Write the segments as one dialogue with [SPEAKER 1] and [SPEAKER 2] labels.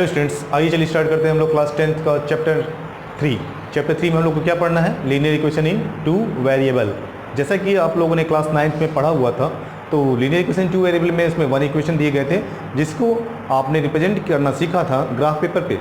[SPEAKER 1] Hello students, आइए चलिए start करते हैं हम लोग क्लास 10th का चैप्टर 3 में हम लोग को क्या पढ़ना है, linear equation in two variable. जैसा कि आप लोगों ने क्लास 9th में पढ़ा हुआ था, तो लीनियर इक्वेशन टू वेरिएबल में इसमें वन इक्वेशन दिए गए थे जिसको आपने रिप्रेजेंट करना सीखा था ग्राफ पेपर पे।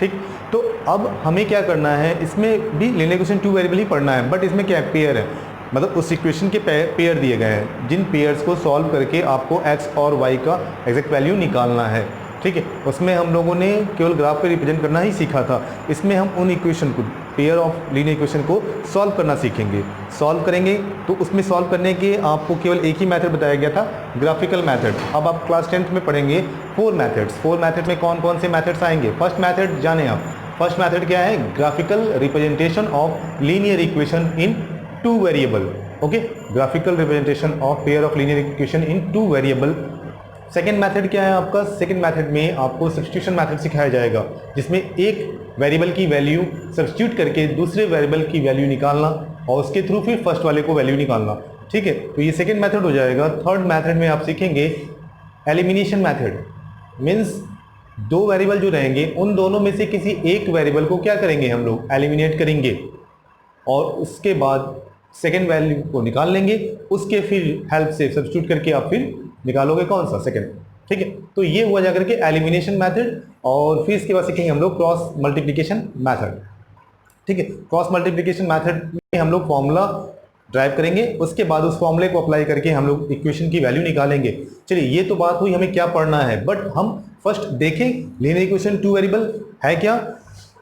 [SPEAKER 1] ठीक, तो अब हमें क्या करना है, इसमें भी लीनियर इक्वेशन टू वेरिएबल ही पढ़ना है, बट इसमें क्या है, पेयर है, मतलब उस इक्वेशन के पेयर दिए गए हैं जिन पेयर्स को सॉल्व करके आपको एक्स और वाई का एग्जैक्ट वैल्यू निकालना है। ठीक है, उसमें हम लोगों ने केवल ग्राफ पे रिप्रेजेंट करना ही सीखा था। इसमें हम उन इक्वेशन को, पेयर ऑफ लीनियर इक्वेशन को सॉल्व करना सीखेंगे। सॉल्व करेंगे तो उसमें सॉल्व करने के आपको केवल एक ही मेथड बताया गया था, ग्राफिकल मेथड। अब आप क्लास 10th में पढ़ेंगे 4 मेथड्स। 4 मेथड में कौन कौन से मेथड्स आएंगे। फर्स्ट मेथड जाने आप, फर्स्ट मेथड क्या है, graphical representation of linear equation in two variable. Okay, graphical representation of pair of linear equation in two variable. Second method क्या है आपका, सेकेंड मेथड में आपको सब्स्टिट्यूशन मेथड सिखाया जाएगा, जिसमें एक वेरिएबल की वैल्यू सब्स्टिट्यूट करके दूसरे वेरिएबल की वैल्यू निकालना और उसके थ्रू फिर फर्स्ट वाले को वैल्यू निकालना। ठीक है, तो ये सेकेंड मेथड हो जाएगा। थर्ड मेथड में आप सीखेंगे एलिमिनेशन मेथड। मीन्स दो वेरिएबल जो रहेंगे उन दोनों में से किसी एक वेरिएबल को क्या करेंगे, हम लोग एलिमिनेट करेंगे और उसके बाद सेकेंड वैल्यू को निकाल लेंगे, उसके फिर हेल्प से सब्स्टिट्यूट करके आप फिर निकालोगे कौन सा, सेकेंड। ठीक है, तो ये हुआ जाकर के एलिमिनेशन मेथड। और फिर इसके बाद सीखेंगे हम लोग क्रॉस मल्टीप्लिकेशन मेथड। ठीक है, क्रॉस मल्टीप्लिकेशन मेथड में हम लोग फॉर्मूला ड्राइव करेंगे, उसके बाद उस फॉर्मूले को अप्लाई करके हम लोग इक्वेशन की वैल्यू निकालेंगे। चलिए, ये तो बात हुई हमें क्या पढ़ना है, बट हम फर्स्ट देखें लीनियर इक्वेशन टू वेरिएबल है क्या।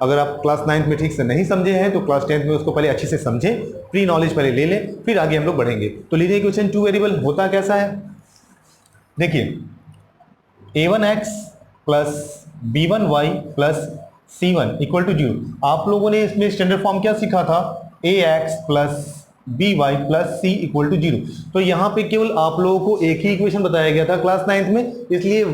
[SPEAKER 1] अगर आप क्लास 9th में ठीक से नहीं समझे हैं तो क्लास 10th में उसको पहले अच्छे से समझें, प्री नॉलेज पहले ले लें, फिर आगे हम लोग बढ़ेंगे। तो लीनियर इक्वेशन टू वेरिएबल होता कैसा है, देखिए, a1x plus b1y plus c1 equal to 0। आप लोगों ने इसमें स्टैंडर्ड फॉर्म क्या सीखा था, ax plus by plus c equal to 0। तो यहाँ पे केवल आप लोगों को एक ही इक्वेशन बताया गया था क्लास 9th में, इसलिए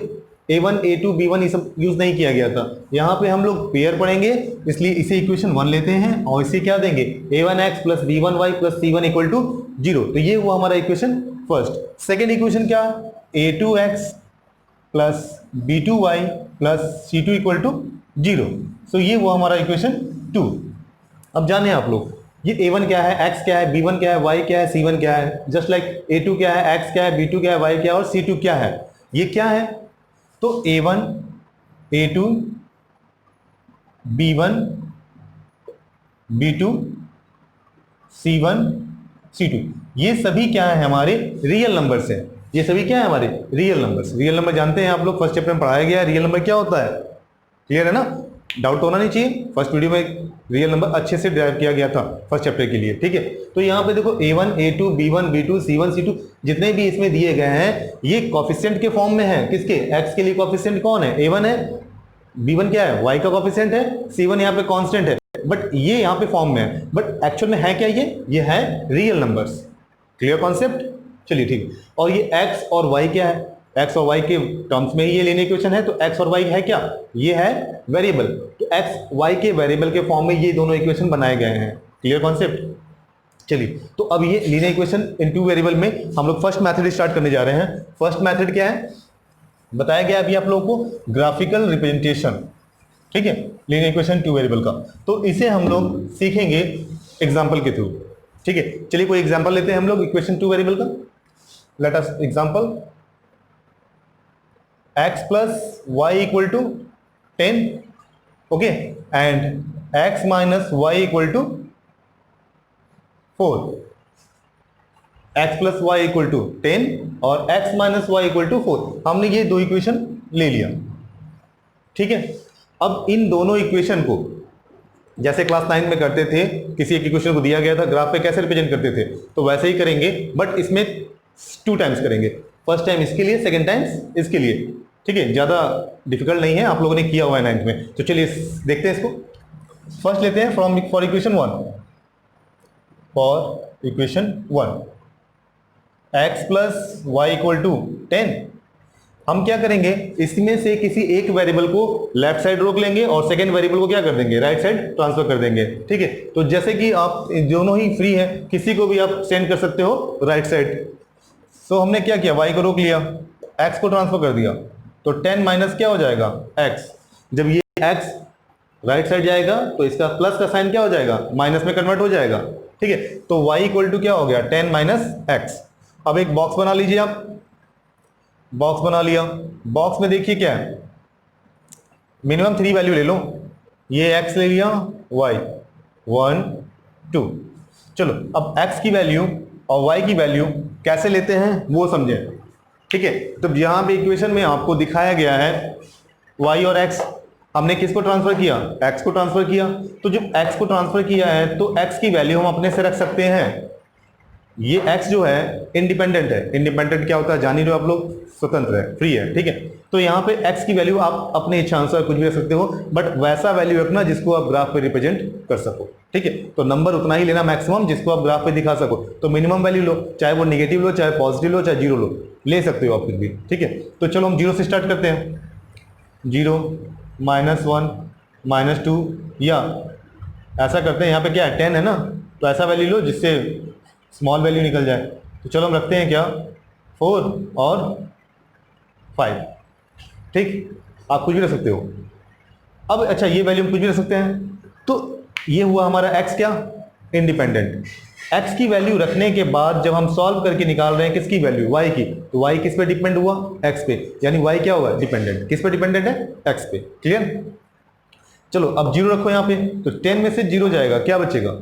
[SPEAKER 1] a1 a2 b1 ये सब यूज नहीं किया गया था। यहाँ पे हम लोग पेयर पढ़ेंगे, इसलिए इसे इक्वेशन 1 लेते हैं और इसे क्या देंगे, a1x plus b1y plus c1 equal to 0। तो ये हुआ हमारा इक्वेशन फर्स्ट। सेकेंड इक्वेशन क्या, a2x plus b2y plus c2 equal to 0। So ये हुआ हमारा इक्वेशन 2। अब जाने आप लोग ये a1 क्या है, x क्या है, b1 क्या है, y क्या है, c1 क्या है। जस्ट लाइक a2 क्या है, x क्या है, b2 क्या है, y क्या है और c2 क्या है, ये क्या है। तो a1 a2 b1 b2 c1 c2 ये सभी क्या है, हमारे रियल नंबर्स हैं। ये सभी क्या है, हमारे रियल नंबर्स। रियल नंबर जानते हैं आप लोग, फर्स्ट चैप्टर में पढ़ाया गया है रियल नंबर क्या होता है, क्लियर है ना, डाउट तो होना नहीं चाहिए। फर्स्ट वीडियो में रियल नंबर अच्छे से ड्राइव किया गया था फर्स्ट चैप्टर के लिए। ठीक है, तो यहाँ पे देखो a1 a2 b1 b2 c1 c2 जितने भी इसमें दिए गए हैं ये कोफिशिएंट के फॉर्म में है। किसके, x के लिए कोफिशिएंट कौन है, a1 है, b1 क्या है, y का कोफिशिएंट है, c1 यहाँ पे कांस्टेंट है, बट ये यहाँ पे फॉर्म में है, बट एक्चुअल में है क्या, ये है रियल नंबर्स। क्लियर कॉन्सेप्ट, चलिए ठीक। और ये x और y क्या है, x और y के टर्म्स में ही ये लीनियर इक्वेशन है, तो x और y है क्या, ये है वेरिएबल। तो x y के वेरिएबल के फॉर्म में ये दोनों इक्वेशन बनाए गए हैं। क्लियर कॉन्सेप्ट, चलिए। तो अब ये linear equation in two variable में हम लोग फर्स्ट मेथड स्टार्ट करने जा रहे हैं। फर्स्ट मेथड क्या है, बताया गया अभी आप लोगों को, ग्राफिकल रिप्रेजेंटेशन। ठीक है, लीनियर इक्वेशन टू वेरिएबल का। तो इसे हम लोग सीखेंगे एग्जाम्पल के थ्रू। ठीक है, चलिए कोई एग्जाम्पल लेते हैं हम लोग इक्वेशन टू वेरिएबल का। Let us example, x plus y equal to 10, okay, and x minus y equal to 4। x plus y equal to 10 और x minus y equal to 4। हमने ये दो इक्वेशन ले लिया। ठीक है, अब इन दोनों इक्वेशन को जैसे क्लास 9 में करते थे, किसी एक इक्वेशन को दिया गया था, ग्राफ पे कैसे रिप्रेजेंट करते थे, तो वैसे ही करेंगे, बट इसमें 2 टाइम्स करेंगे। फर्स्ट टाइम इसके लिए, सेकेंड टाइम्स इसके लिए। ठीक है, ज़्यादा डिफिकल्ट नहीं है, आप लोगों ने किया हुआ है 9th में। तो चलिए देखते हैं इसको। फर्स्ट लेते हैं for equation 1। For equation 1 x plus y equal to 10। हम क्या करेंगे, इसमें से किसी एक वेरिएबल को लेफ्ट साइड रोक लेंगे और सेकेंड वेरिएबल को क्या कर देंगे, राइट साइड ट्रांसफर कर देंगे। ठीक है, तो जैसे कि आप दोनों ही फ्री हैं, किसी को भी आप सेंड कर सकते हो राइट साइड। सो हमने क्या किया, y को रोक लिया, x को ट्रांसफर कर दिया, तो 10 माइनस क्या हो जाएगा, x। जब ये x राइट साइड जाएगा तो इसका प्लस का साइन क्या हो जाएगा, माइनस में कन्वर्ट हो जाएगा, ठीक है। तो y इक्वल टू क्या हो गया, 10 माइनस एक्स। अब एक बॉक्स बना लीजिए आप, बॉक्स बना लिया, बॉक्स में देखिए क्या है, मिनिमम 3 वैल्यू ले लो, ये x ले लिया, y 1 2। चलो अब x की वैल्यू और y की वैल्यू कैसे लेते हैं वो समझे, ठीक है। तो यहां पे इक्वेशन में आपको दिखाया गया है y और x, हमने किसको ट्रांसफर किया, x को ट्रांसफर किया। तो जब x को ट्रांसफर किया है तो x की वैल्यू हम अपने से रख सकते हैं। ये x जो है इंडिपेंडेंट है, इंडिपेंडेंट क्या होता है जान ही रहे हो आप लोग, स्वतंत्र है, फ्री है, ठीक है। तो यहाँ पे x की वैल्यू आप अपने इच्छा अनुसार कुछ भी रख सकते हो, बट वैसा वैल्यू रखना जिसको आप ग्राफ पे रिप्रेजेंट कर सको, ठीक है। तो नंबर उतना ही लेना मैक्सिमम जिसको आप ग्राफ पे दिखा सको। तो मिनिमम वैल्यू लो, चाहे वो नेगेटिव लो, चाहे पॉजिटिव लो, चाहे जीरो लो, ले सकते हो आप कुछ भी, ठीक है। तो चलो हम जीरो से स्टार्ट करते हैं, 0 -1 -2, या ऐसा करते हैं, यहाँ पे क्या है 10 है ना, तो ऐसा वैल्यू लो जिससे स्मॉल वैल्यू निकल जाए। तो चलो हम रखते हैं क्या, 4 और 5, ठीक, आप कुछ भी रख सकते हो। अब अच्छा ये वैल्यू हम कुछ भी रख सकते हैं। तो ये हुआ हमारा x क्या, इंडिपेंडेंट। x की वैल्यू रखने के बाद जब हम सॉल्व करके निकाल रहे हैं किसकी वैल्यू, y की, तो y किस पे डिपेंड हुआ, x पे, यानी y क्या होगा, डिपेंडेंट, किस पे डिपेंडेंट है, x पे, क्लियर। चलो अब 0 रखो यहाँ पे, तो 10 में से 0 जाएगा, क्या बचेगा,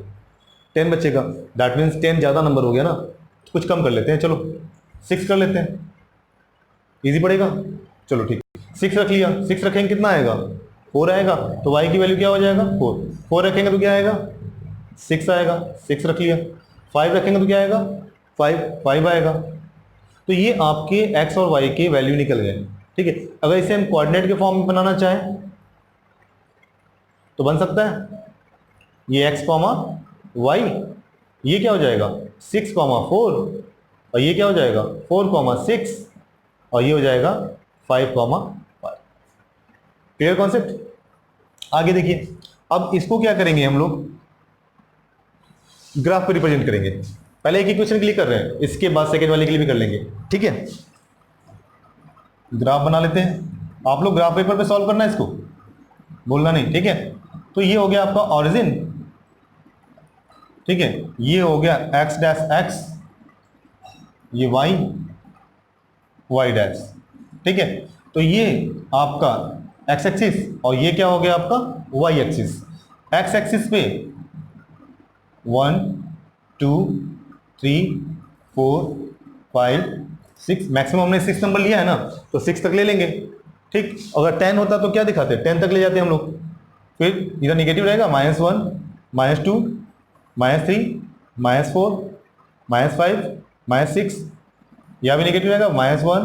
[SPEAKER 1] 10 बचेगा, दैट मीन्स 10 ज़्यादा नंबर हो गया ना, तो कुछ कम कर लेते हैं, चलो 6 कर लेते हैं, इजी पड़ेगा। चलो ठीक, 6 रख लिया, 6 रखेंगे कितना आएगा, 4 आएगा, तो y की वैल्यू क्या हो जाएगा, 4, 4 रखेंगे तो क्या आएगा, 6 आएगा, 6 रख लिया, 5 रखेंगे तो क्या आएगा, 5 आएगा। तो ये आपके x और y के वैल्यू निकल गए, ठीक है। अगर इसे हम कोऑर्डिनेट के फॉर्म में बनाना चाहें तो बन सकता है, ये x कॉमा y, ये क्या हो जाएगा 6 कॉमा 4, और ये क्या हो जाएगा 4 कॉमा 6, और ये हो जाएगा 5 कॉमा 5। Clear concept. आगे देखिए, अब इसको क्या करेंगे हम लोग, ग्राफ पे रिप्रेजेंट करेंगे। पहले एक इक्वेशन के लिए कर रहे हैं, इसके बाद सेकेंड वाले के लिए भी कर लेंगे, ठीक है। ग्राफ बना लेते हैं, आप लोग ग्राफ पेपर पे सॉल्व करना है, इसको बोलना नहीं, ठीक है। तो ये हो गया आपका ऑरिजिन, ठीक है, ये हो गया x डैश x, ये y डैश, ठीक है। तो ये आपका x एक्सिस और ये क्या हो गया आपका y एक्सिस। x एक्सिस पे 1 2 3 4 5 6, मैक्सिमम हमने 6 नंबर लिया है ना, तो 6 तक ले लेंगे, ठीक। अगर 10 होता तो क्या दिखाते, 10 तक ले जाते हम लोग। फिर इधर निगेटिव रहेगा, -1 -2 -3 -4 -5 -6, यहाँ भी निगेटिव रहेगा, -1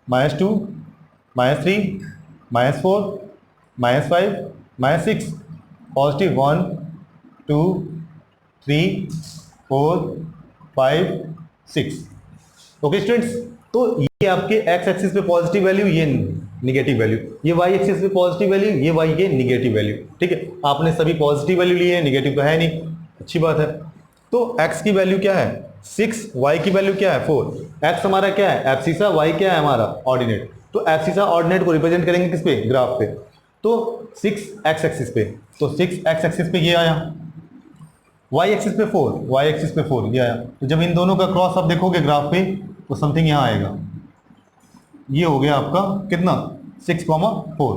[SPEAKER 1] -2 -3 -4 -5 -6, पॉजिटिव 1 2 3 4 5 6। ओके स्टूडेंट्स, तो ये आपके x एक्सिस पे पॉजिटिव वैल्यू, ये निगेटिव वैल्यू, ये y एक्सिस पे पॉजिटिव वैल्यू, ये y के निगेटिव वैल्यू, ठीक है। आपने सभी पॉजिटिव वैल्यू लिए हैं, निगेटिव तो है नहीं, अच्छी बात है। तो x की वैल्यू क्या है 6, y की वैल्यू क्या है 4, x हमारा क्या है एब्सिसा, y क्या है हमारा ऑर्डिनेट। तो एब्सिसा ऑर्डिनेट को रिप्रेजेंट करेंगे किस पे, ग्राफ पे। तो 6 x एक्सिस पे, तो 6 x एक्सिस पे ये आया, y एक्सिस पे 4, y एक्सिस पे 4 ये आया। तो जब इन दोनों का क्रॉस आप देखोगे ग्राफ पे तो समथिंग यहाँ आएगा, ये हो गया आपका कितना 6,4।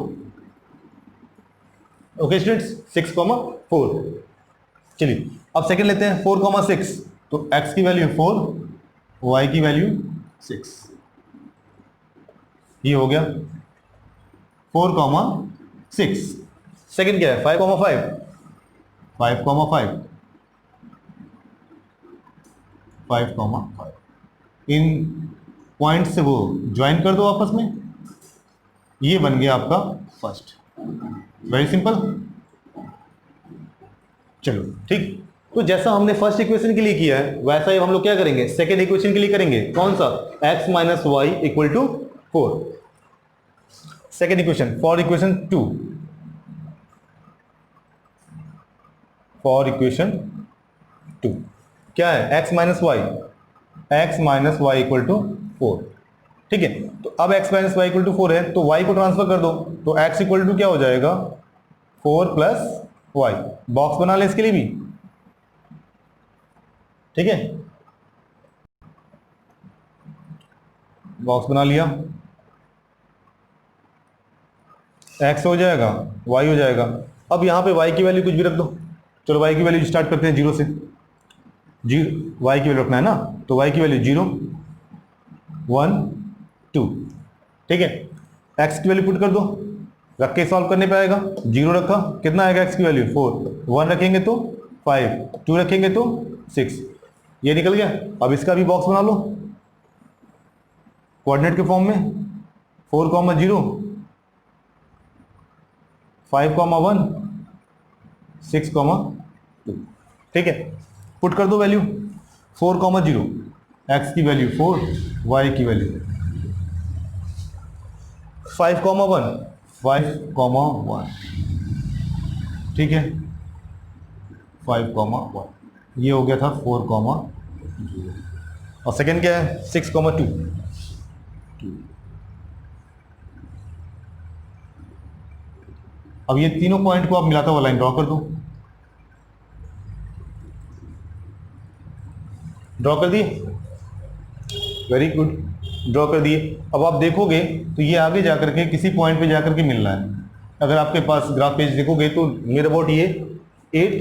[SPEAKER 1] Okay students, 6,4। चलिए अब सेकंड लेते हैं 4,6, तो x की वैल्यू 4, y की वैल्यू 6, ये हो गया 4,6। सेकंड क्या है 5,5, 5,5 5,5। इन पॉइंट से वो ज्वाइन कर दो आपस में, ये बन गया आपका फर्स्ट। Very simple. चलो ठीक, तो जैसा हमने फर्स्ट इक्वेशन के लिए किया है वैसा ही हम लोग क्या करेंगे सेकेंड इक्वेशन के लिए करेंगे। कौन सा, x minus y equal to 4। Second equation for equation 2, for equation 2 क्या है x minus y, x minus y equal to 4। ठीक है। तो अब x minus y equal to 4 है, तो y को ट्रांसफर कर दो, तो x इक्वल टू क्या हो जाएगा 4 प्लस वाई। बॉक्स बना ले इसके लिए भी, ठीक है, बॉक्स बना लिया, x हो जाएगा y हो जाएगा। अब यहां पे y की वैल्यू कुछ भी रख दो। चलो y की वैल्यू स्टार्ट करते हैं 0 से, y की वैल्यू रखना है ना, तो y की वैल्यू 0 1 2, ठीक है। x की वैल्यू पुट कर दो, रख के सॉल्व करने पे आएगा, 0 रखा, कितना आएगा x की वैल्यू 4, 1 रखेंगे तो 5, 2 रखेंगे तो 6, ये निकल गया। अब इसका भी बॉक्स बना लो कोऑर्डिनेट के फॉर्म में, 4, 0, 5, 1, 6, 2, ठीक है। पुट कर दो वैल्यू 4, 0, x की वैल्यू 4, y की वैल्यू 5, 1, 5, 1, ठीक है, 5, 1, ये हो गया था 4, 0, और सेकेंड क्या है 6, 2। अब ये तीनों पॉइंट को आप मिलाता हुआ लाइन ड्रॉ कर दो, ड्रॉ कर दिए, वेरी गुड, ड्रॉ कर दिए। अब आप देखोगे तो ये आगे जाकर के किसी पॉइंट पे जाकर के मिल रहा है। अगर आपके पास ग्राफ पेज देखोगे तो नियर अबाउट ये 8,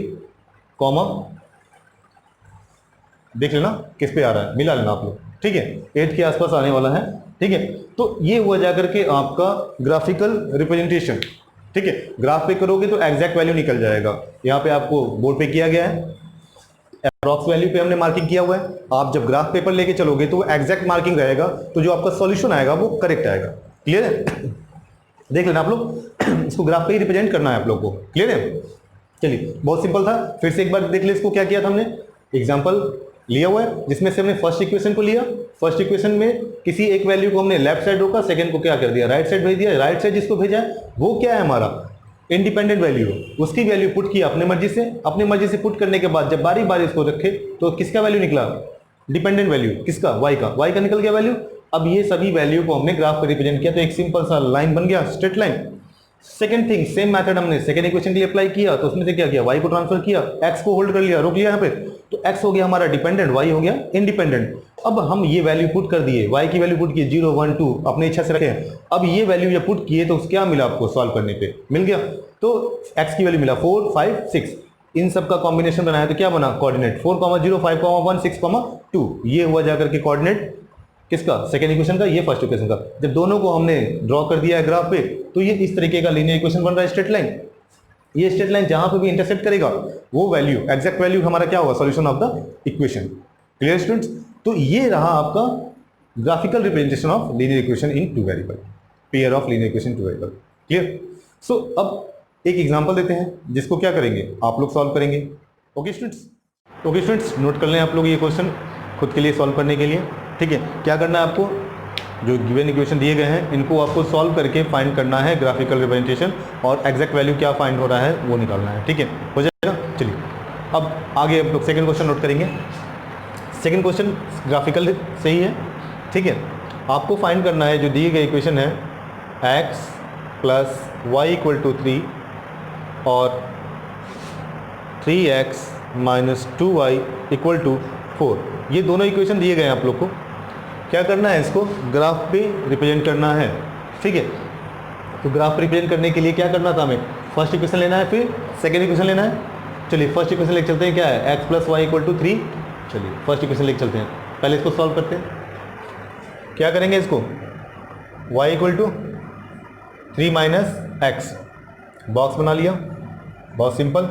[SPEAKER 1] देख लेना किस पे आ रहा है, मिला लेना आप लोग, ठीक है, 8 के आसपास आने वाला है, ठीक है। तो ये हुआ जाकर के आपका ग्राफिकल रिप्रेजेंटेशन, ठीक है। ग्राफ पे करोगे तो एग्जैक्ट वैल्यू निकल जाएगा। यहाँ पे आपको बोर्ड पे किया गया है, अप्रॉक्स वैल्यू पे हमने मार्किंग किया हुआ है। आप जब ग्राफ पेपर लेके चलोगे तो वो एग्जैक्ट मार्किंग रहेगा, तो जो आपका सॉल्यूशन आएगा वो करेक्ट आएगा। क्लियर है? देख लेना आप लोग, इसको ग्राफ पे ही रिप्रेजेंट करना है आप लोग को। क्लियर है? चलिए, बहुत सिंपल था, फिर से एक बार देख ले इसको क्या किया था हमने। एग्जाम्पल लिया हुआ है जिसमें से हमने फर्स्ट इक्वेशन को लिया, फर्स्ट इक्वेशन में किसी एक वैल्यू को हमने लेफ्ट साइड रोका, सेकंड को क्या कर दिया राइट साइड भेज दिया। राइट साइड जिसको भेजा है वो क्या है हमारा इंडिपेंडेंट वैल्यू, उसकी वैल्यू पुट किया अपने मर्जी से। अपनी मर्जी से पुट करने के बाद जब बारी बारी इसको रखे तो किसका वैल्यू निकला, डिपेंडेंट वैल्यू किसका, y का निकल गया वैल्यू। अब ये सभी वैल्यू को हमने ग्राफ पर रिप्रेजेंट किया तो एक सिंपल सा लाइन बन गया, straight line. Second thing, same method हमने सेकंड इक्वेशन के लिए अप्लाई किया, तो उसमें से क्या किया, y को ट्रांसफर किया, x को होल्ड कर लिया, रोक लिया यहाँ पे, तो x हो गया हमारा डिपेंडेंट, y हो गया इंडिपेंडेंट। अब हम ये वैल्यू पुट कर दिए, y की वैल्यू पुट किए 0, 1, 2 अपने इच्छा से रखे। अब ये वैल्यू जब पुट किए तो क्या मिला आपको सॉल्व करने पे, मिल गया। तो x की वैल्यू मिला 4, 5, 6, इन सब का कॉम्बिनेशन बनाया तो क्या बना कोऑर्डिनेट 4, 0, 5, 1, 6, 2। ये हुआ जाकर के कोऑर्डिनेट किसका, सेकेंड इक्वेशन का, ये फर्स्ट इक्वेशन का। जब दोनों को हमने ड्रॉ कर दिया है ग्राफ पे तो ये इस तरीके का लीनियर इक्वेशन बन रहा है, स्ट्रेट लाइन। ये स्ट्रेट लाइन जहां पे भी इंटरसेक्ट करेगा वो वैल्यू एग्जैक्ट वैल्यू हमारा क्या होगा, solution of the equation. Clear students? तो ये रहा आपका graphical representation of linear equation in two variable, pair of linear equation in two variable. Clear? So अब एक एग्जांपल देते हैं जिसको क्या करेंगे आप लोग सॉल्व करेंगे। ओके स्टूडेंट्स, नोट कर लें आप लोग ये क्वेश्चन खुद के लिए सॉल्व करने के लिए। ठीक है, क्या करना है आपको, जो गिवन इक्वेशन दिए गए हैं इनको आपको सॉल्व करके फाइंड करना है ग्राफिकल रिप्रेजेंटेशन, और एग्जैक्ट वैल्यू क्या फाइंड हो रहा है वो निकालना है। ठीक है, हो जाएगा। चलिए अब आगे आप लोग सेकंड क्वेश्चन नोट करेंगे। सेकंड क्वेश्चन ग्राफिकल सही है। ठीक है, आपको फाइंड करना है जो दिए गए इक्वेशन है x plus y equal to 3 और 3x minus 2y equal to 4। ये दोनों इक्वेशन दिए गए हैं आप लोग को। क्या करना है, इसको ग्राफ पे रिप्रेजेंट करना है। ठीक है, तो ग्राफ पे रिप्रेजेंट करने के लिए क्या करना था हमें, फर्स्ट इक्वेशन लेना है फिर सेकेंड इक्वेशन लेना है। चलिए फर्स्ट इक्वेशन लेके चलते हैं, क्या है x plus y equal to 3। चलिए फर्स्ट इक्वेशन लेके चलते हैं, पहले इसको सॉल्व करते हैं। क्या करेंगे इसको, y equal to 3 minus x, box बना लिया, बहुत सिंपल।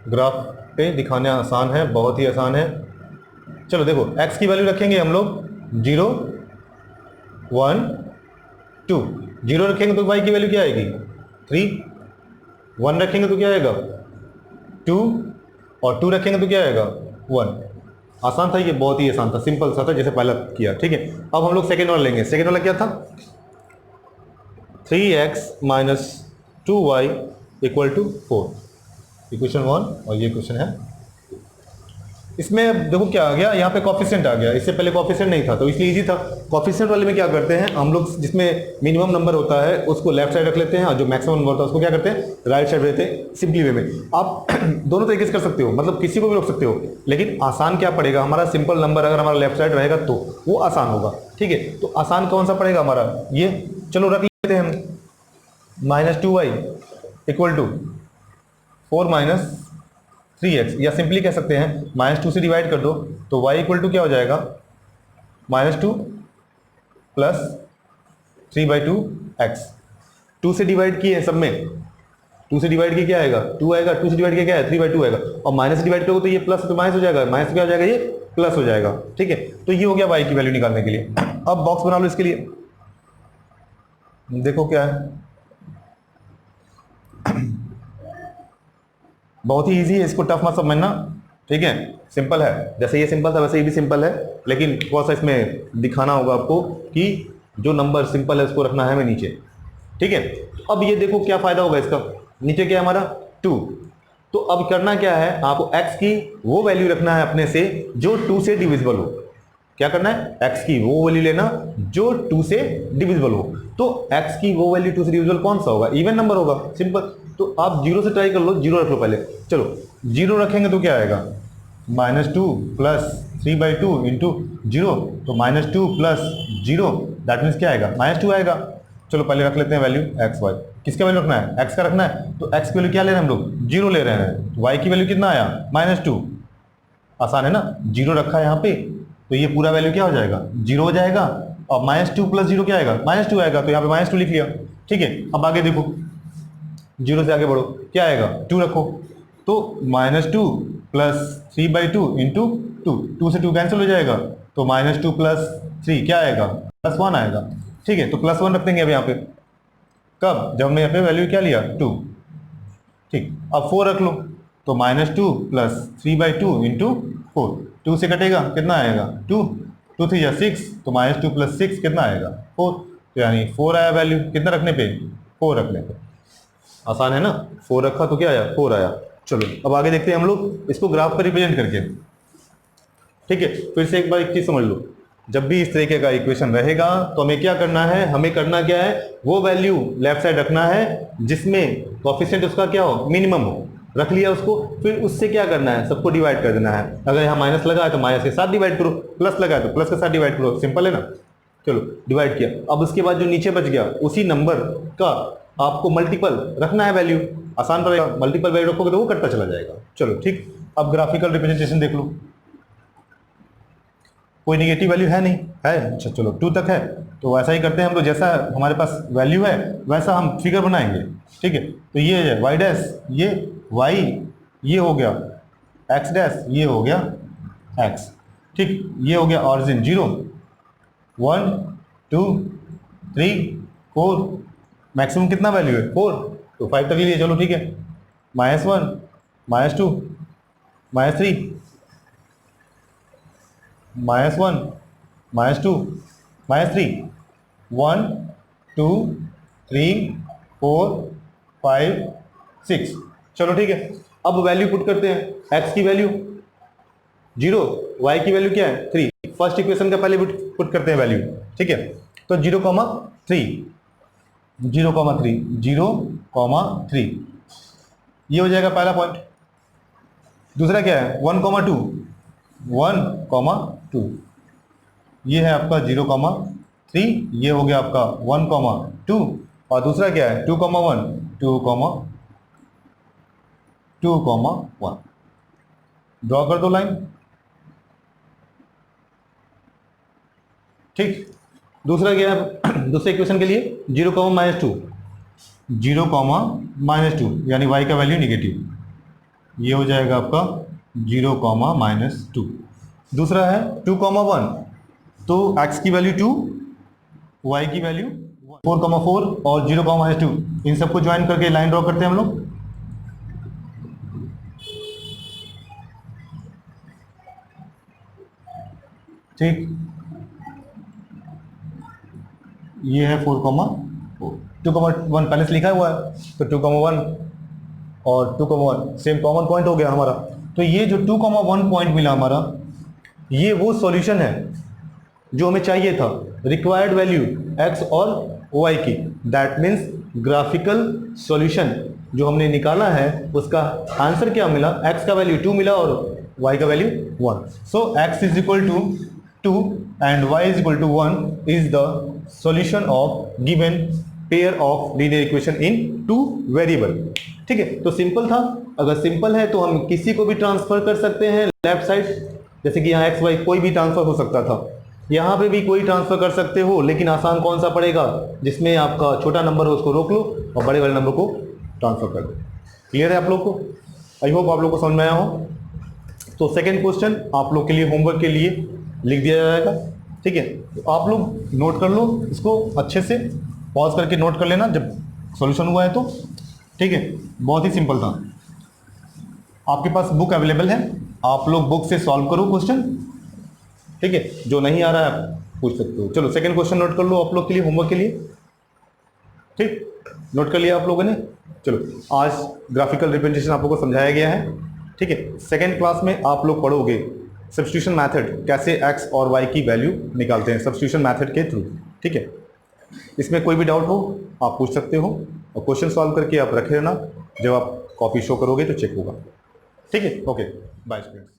[SPEAKER 1] ग्राफ पे दिखाना आसान है, बहुत ही आसान है। चलो देखो x की वैल्यू रखेंगे हम लोग 0, 1, 2। 0 रखेंगे तो y की वैल्यू क्या आएगी 3, 1 रखेंगे तो क्या आएगा 2, और 2 रखेंगे तो क्या आएगा 1। आसान था ये, बहुत ही आसान था, सिंपल सा था जैसे पहले किया। ठीक है, अब हम लोग सेकेंड वाला लेंगे। सेकेंड वाला क्या था, 3x minus 2y equal to 4, equation 1, और ये क्वेश्चन है। इसमें देखो क्या आ गया, यहाँ पे कॉफिशिएंट आ गया, इससे पहले कॉफिशिएंट नहीं था तो इसलिए इजी था। कॉफिशिएंट वाले में क्या करते हैं हम लोग, जिसमें मिनिमम नंबर होता है उसको लेफ्ट साइड रख लेते हैं और जो मैक्सिमम नंबर होता है उसको क्या करते हैं राइट साइड रहते हैं, सिंपली वे में। आप दोनों तरीके से कर सकते हो, मतलब किसी को भी रोक सकते हो, लेकिन आसान क्या पड़ेगा हमारा, सिंपल नंबर अगर हमारा लेफ्ट साइड रहेगा तो वो आसान होगा। ठीक है, तो आसान कौन सा पड़ेगा हमारा ये, चलो रख लेते हैं हम -2y इक्वल टू 4 - 3x, या सिंपली कह सकते हैं -2 से डिवाइड कर दो तो y इक्वल टू क्या हो जाएगा -2 प्लस 3/2x। 2 से डिवाइड किए सब में, 2 से डिवाइड किए क्या आएगा 2 आएगा, 2 से डिवाइड किया क्या है 3/2 आएगा, और माइनस से डिवाइड करोगे तो ये प्लस तो माइनस हो जाएगा, माइनस क्या हो जाएगा ये प्लस हो जाएगा। ठीक है, तो ये हो गया y की वैल्यू निकालने के लिए। अब बॉक्स बना लो इसके लिए, देखो क्या है, बहुत ही इजी है, इसको टफ मत समझना। ठीक है, सिंपल है, जैसे ये सिंपल था वैसे ये भी सिंपल है, लेकिन थोड़ा सा इसमें दिखाना होगा आपको कि जो नंबर सिंपल है उसको रखना है हमें नीचे। ठीक है, अब ये देखो क्या फायदा होगा इसका, नीचे क्या है हमारा 2, तो अब करना क्या है आपको x की वो वैल्यू रखना है अपने से जो 2 से डिविजिबल हो। क्या करना है, x की वो वैल्यू लेना जो 2 से डिविजिबल हो। तो x की वो वैल्यू 2 से डिविजिबल कौन सा होगा, इवन नंबर होगा, सिंपल। तो आप 0 से ट्राई कर लो, 0 रख लो पहले, चलो 0 रखेंगे तो क्या आएगा -2 प्लस 3/2 इंटू 0, तो -2 प्लस 0 दैट मीन्स क्या आएगा -2 आएगा। चलो पहले रख लेते हैं वैल्यू एक्स वाई, किसका वैल्यू रखना है x का रखना है, तो x की वैल्यू क्या ले रहे हैं हम लोग 0 ले रहे हैं, y की वैल्यू कितना आया -2, आसान है ना, 0 रखा है यहाँ पे तो ये पूरा वैल्यू क्या हो जाएगा 0 हो जाएगा, और -2 प्लस 0 क्या आएगा -2 आएगा, तो यहाँ पे -2 लिख लिया। ठीक है, अब आगे देखो 0 से आगे बढ़ो, क्या आएगा 2 रखो, तो -2 प्लस 3/2 इंटू 2 से 2 कैंसिल हो जाएगा, तो -2 प्लस 3 क्या आएगा +1 आएगा। ठीक है, तो +1 रख देंगे अब यहाँ पे, कब, जब हमने यहाँ पे वैल्यू क्या लिया 2। ठीक, अब 4 रख लो, तो -2 प्लस 3/2 इंटू 4, 2 से कटेगा कितना आएगा 2, 2 3 6, तो -2 प्लस 6 कितना आएगा 4, तो यानी 4 आया वैल्यू, कितना रखने पे 4 रखने पे, आसान है ना, 4 रखा तो क्या आया 4 आया। चलो अब आगे देखते हैं हम लोग इसको ग्राफ पर रिप्रेजेंट करके। ठीक है, फिर से एक बार एक चीज समझ लो, जब भी इस तरीके का इक्वेशन रहेगा तो हमें क्या करना है, हमें करना क्या है, वो वैल्यू लेफ्ट साइड रखना है जिसमें कोएफिशिएंट उसका क्या हो मिनिमम हो, रख लिया उसको, फिर उससे क्या करना है सबको डिवाइड कर देना है। अगर यहाँ माइनस लगा है तो माइनस के साथ डिवाइड करो, प्लस लगा है तो प्लस के साथ डिवाइड करो, सिंपल है ना। चलो डिवाइड किया, अब उसके बाद जो नीचे बच गया उसी नंबर का आपको मल्टीपल रखना है वैल्यू, आसान पड़ेगा, मल्टीपल वैल्यू रखोगे तो वो कटता चला जाएगा। चलो ठीक, अब ग्राफिकल रिप्रेजेंटेशन देख लो, कोई निगेटिव वैल्यू है नहीं है, अच्छा चलो 2 तक है, तो वैसा ही करते हैं हम लोग, जैसा हमारे पास वैल्यू है वैसा हम फिगर बनाएंगे। ठीक है, तो ये है y डैश, ये y, ये हो गया x डैश, ये हो गया x। ठीक, ये हो गया ऑरिजिन 0 1 2 3 4, मैक्सिमम कितना वैल्यू है 4, तो 5 तक लीजिए। चलो ठीक है, -1 -2 -3 -1 -2 -3 1 2 3 4 5 6। चलो ठीक है, अब वैल्यू पुट करते हैं, x की वैल्यू 0, y की वैल्यू क्या है 3, फर्स्ट इक्वेशन का पहले पुट करते हैं वैल्यू। ठीक है, तो 0, 3 0, 3 ये हो जाएगा पहला पॉइंट। दूसरा क्या है 1, 2 1, 2, ये है आपका 0, 3, ये हो गया आपका 1, 2, और दूसरा क्या है 2, 1 2, 1 ड्रॉ कर दो लाइन। ठीक, दूसरा क्या है दूसरे इक्वेशन के लिए 0, -2 0, -2 यानी y का वैल्यू निगेटिव, ये हो जाएगा आपका 0, -2। दूसरा है 2, 1, तो x की वैल्यू 2, y की वैल्यू 4, 4 और 0, -2, इन सबको ज्वाइन करके लाइन ड्रॉ करते हैं हम लोग। ठीक, ये है 4, 4 2, 1 पहले से लिखा हुआ है, तो 2, 1 और 2, 1 सेम कॉमन पॉइंट हो गया हमारा, तो ये जो 2,1 पॉइंट मिला हमारा, ये वो सॉल्यूशन है जो हमें चाहिए था, रिक्वायर्ड वैल्यू x और y की। दैट मीन्स ग्राफिकल सॉल्यूशन जो हमने निकाला है उसका आंसर क्या मिला, x का वैल्यू 2 मिला और y का value 1। So x is equal to 2 and y is equal to 1 is the solution of given pair of linear equation in two variable. ठीक है, तो सिंपल था। अगर सिंपल है तो हम किसी को भी ट्रांसफर कर सकते हैं लेफ्ट साइड, जैसे कि यहाँ एक्स वाई कोई भी ट्रांसफर हो सकता था, यहाँ पे भी कोई ट्रांसफर कर सकते हो, लेकिन आसान कौन सा पड़ेगा, जिसमें आपका छोटा नंबर हो उसको रोक लो और बड़े वाले नंबर को ट्रांसफर कर दो। क्लियर है आप लोग को? आई होप आप लोग को समझ में आया हो। तो सेकेंड क्वेश्चन आप लोग के लिए होमवर्क के लिए लिख दिया जाएगा। ठीक है, तो आप लोग नोट कर लो इसको अच्छे से, पॉज करके नोट कर लेना जब सॉल्यूशन हुआ है तो। ठीक है, बहुत ही सिंपल था। आपके पास बुक अवेलेबल है, आप लोग बुक से सॉल्व करो क्वेश्चन। ठीक है, जो नहीं आ रहा है पूछ सकते हो। चलो सेकंड क्वेश्चन नोट कर लो आप लोग के लिए, होमवर्क के लिए। ठीक, नोट कर लिया आप लोगों ने। चलो आज ग्राफिकल रिप्रेजेंटेशन आप लोगों को समझाया गया है। ठीक है, सेकेंड क्लास में आप लोग पढ़ोगे सब्स्टिट्यूशन मेथड, कैसे x और y की वैल्यू निकालते हैं सब्स्टिट्यूशन मेथड के थ्रू। ठीक है, इसमें कोई भी डाउट हो आप पूछ सकते हो और क्वेश्चन सॉल्व करके आप रखे रहना, जब आप कॉपी शो करोगे तो चेक होगा। ठीक है, ओके बाय स्टूडेंट्स।